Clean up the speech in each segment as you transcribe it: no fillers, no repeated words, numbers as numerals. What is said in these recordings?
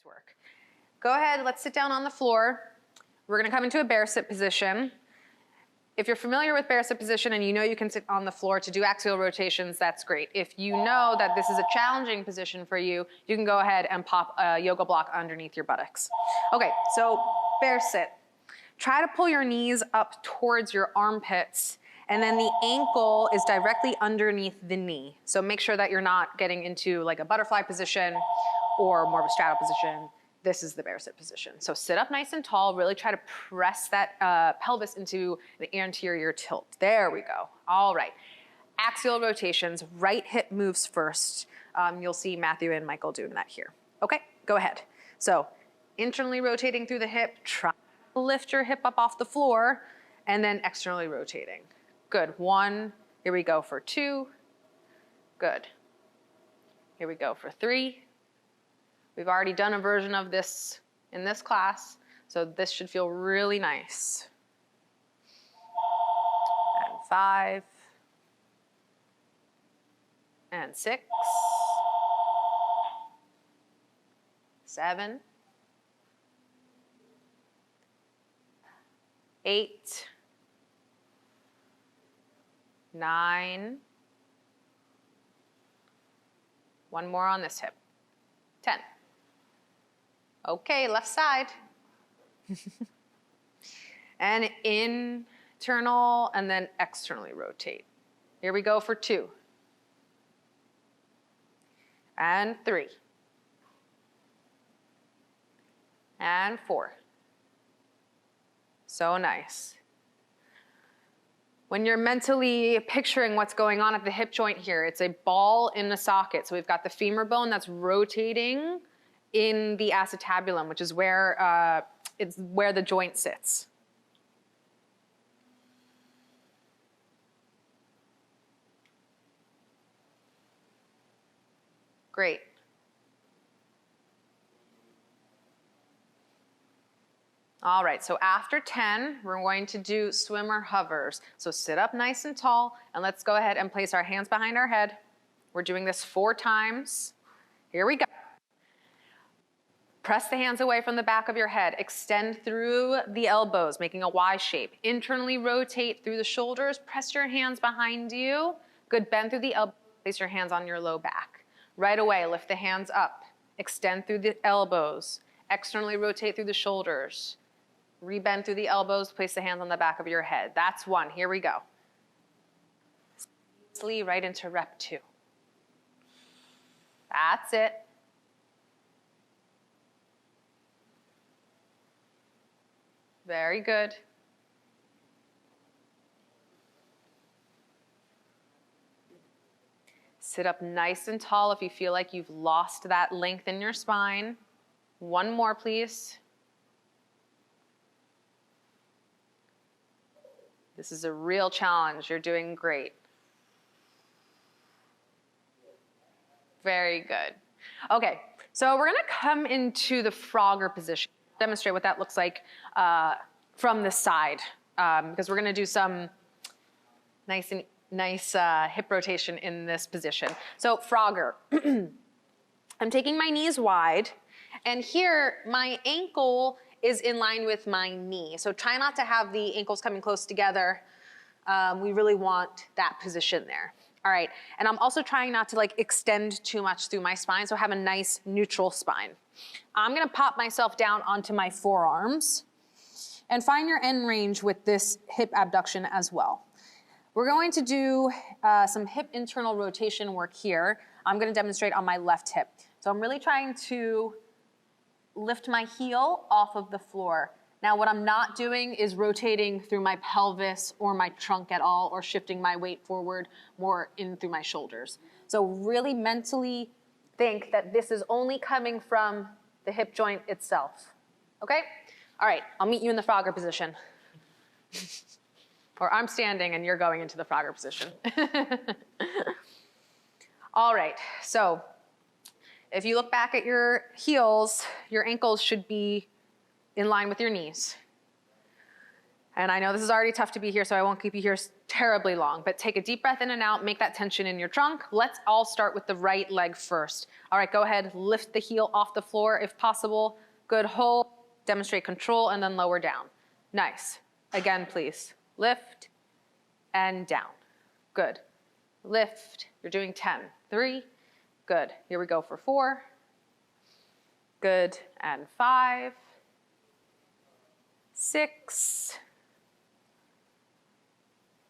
Work. Go ahead, let's sit down on the floor. We're gonna come into a bear sit position. If you're familiar with bear sit position and you know you can sit on the floor to do axial rotations, that's great. If you know that this is a challenging position for you, you can go ahead and pop a yoga block underneath your buttocks. Okay, so bear sit. Try to pull your knees up towards your armpits, and then the ankle is directly underneath the knee. So make sure that you're not getting into like a butterfly position or more of a straddle position. This is the bear sit position. So sit up nice and tall, really try to press that pelvis into the anterior tilt. There we go. All right. Axial rotations, right hip moves first. You'll see Matthew and Michael doing that here. Okay, go ahead. So internally rotating through the hip, try to lift your hip up off the floor, and then externally rotating. Good, 1, here we go for 2, good. Here we go for 3. We've already done a version of this in this class, so this should feel really nice. And 5, and 6, 7, 8, 9, one more on this hip, 10. Okay, left side. And internal and then externally rotate. Here we go for 2. And 3. And 4. So nice. When you're mentally picturing what's going on at the hip joint here, it's a ball in the socket. So we've got the femur bone that's rotating in the acetabulum, which is where it's where the joint sits. Great. All right, so after 10, we're going to do swimmer hovers. So sit up nice and tall, and let's go ahead and place our hands behind our head. We're doing this 4 times. Here we go. Press the hands away from the back of your head. Extend through the elbows, making a Y shape. Internally rotate through the shoulders. Press your hands behind you. Good, bend through the elbows. Place your hands on your low back. Right away, lift the hands up. Extend through the elbows. Externally rotate through the shoulders. Rebend through the elbows. Place the hands on the back of your head. That's 1. Here we go. Right into rep 2. That's it. Very good. Sit up nice and tall if you feel like you've lost that length in your spine. 1 more, please. This is a real challenge. You're doing great. Very good. Okay, so we're gonna come into the Frogger position. Demonstrate what that looks like from the side, because we're gonna do some nice hip rotation in this position. So Frogger, I'm taking my knees wide, and here my ankle is in line with my knee. So try not to have the ankles coming close together. We really want that position there. All right, and I'm also trying not to like extend too much through my spine, so have a nice neutral spine. I'm gonna pop myself down onto my forearms and find your end range with this hip abduction as well. We're going to do some hip internal rotation work here. I'm gonna demonstrate on my left hip. So I'm really trying to lift my heel off of the floor. Now what I'm not doing is rotating through my pelvis or my trunk at all, or shifting my weight forward more in through my shoulders. So really mentally think that this is only coming from the hip joint itself. Okay? All right, I'll meet you in the Frogger position. Or I'm standing and you're going into the Frogger position. All right, so if you look back at your heels, your ankles should be in line with your knees. And I know this is already tough to be here, so I won't keep you here terribly long, but take a deep breath in and out, make that tension in your trunk. Let's all start with the right leg first. All right, go ahead, lift the heel off the floor if possible. Good, hold, demonstrate control, and then lower down. Nice. Again, please. Lift and down. Good. Lift, you're doing 10. 3, good. Here we go for 4. Good, and 5, 6,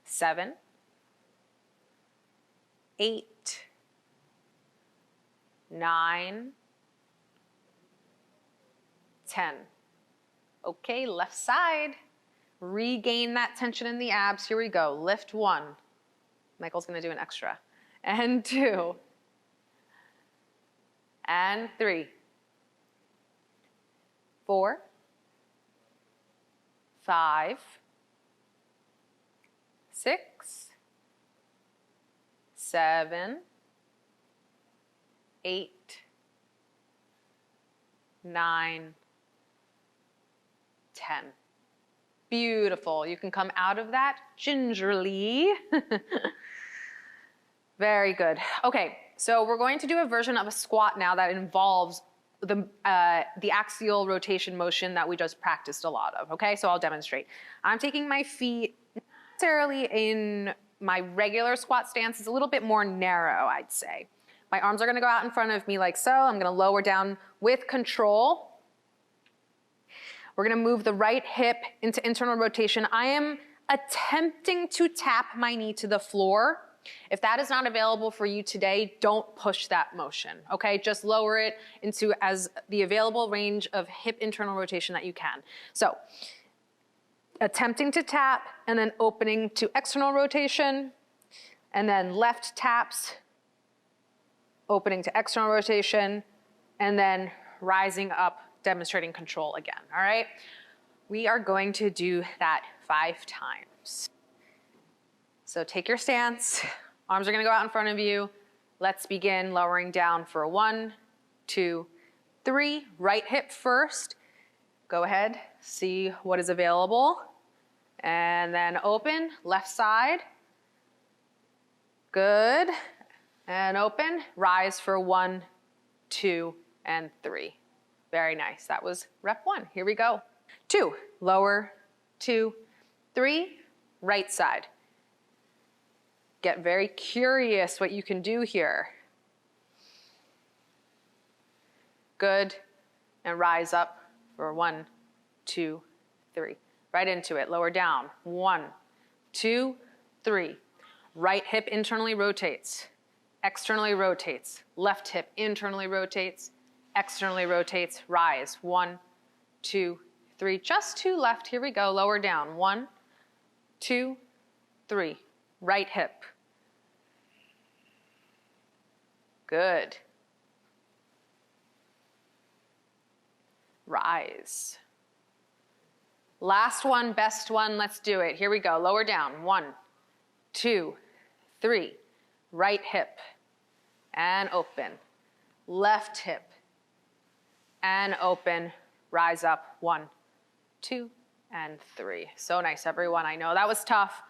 7, 8, 9, 10. Okay, left side. Regain that tension in the abs. Here we go. Lift 1. Michael's gonna do an extra. And 2. And 3. 4. 5. 6, 7, 8, 9, 10. Beautiful. You can come out of that gingerly. Very good. Okay, so we're going to do a version of a squat now that involves the axial rotation motion that we just practiced a lot of, okay? So I'll demonstrate. I'm taking my feet necessarily in my regular squat stance. It's a little bit more narrow, I'd say. My arms are gonna go out in front of me like so. I'm gonna lower down with control. We're gonna move the right hip into internal rotation. I am attempting to tap my knee to the floor. If that is not available for you today, don't push that motion, okay? Just lower it into as the available range of hip internal rotation that you can. So, attempting to tap and then opening to external rotation, and then left taps, opening to external rotation, and then rising up, demonstrating control again, all right? We are going to do that 5 times. So take your stance, arms are gonna go out in front of you. Let's begin lowering down for 1, 2, 3. Right hip first. Go ahead, see what is available. And then open, left side. Good. And open, rise for 1, 2, and 3. Very nice. That was rep 1. Here we go. 2, lower, 2, 3, right side. Get very curious what you can do here. Good. And rise up for 1, 2, 3. Right into it. Lower down. 1, 2, 3. Right hip internally rotates. Externally rotates. Left hip internally rotates. Externally rotates. Rise. 1, 2, 3. Just to left. Here we go. Lower down. 1, 2, 3. Right hip. Good. Rise. Last one, best one, let's do it. Here we go, lower down. 1, 2, 3. Right hip and open. Left hip and open. Rise up, 1, 2, and 3. So nice, everyone. I know that was tough.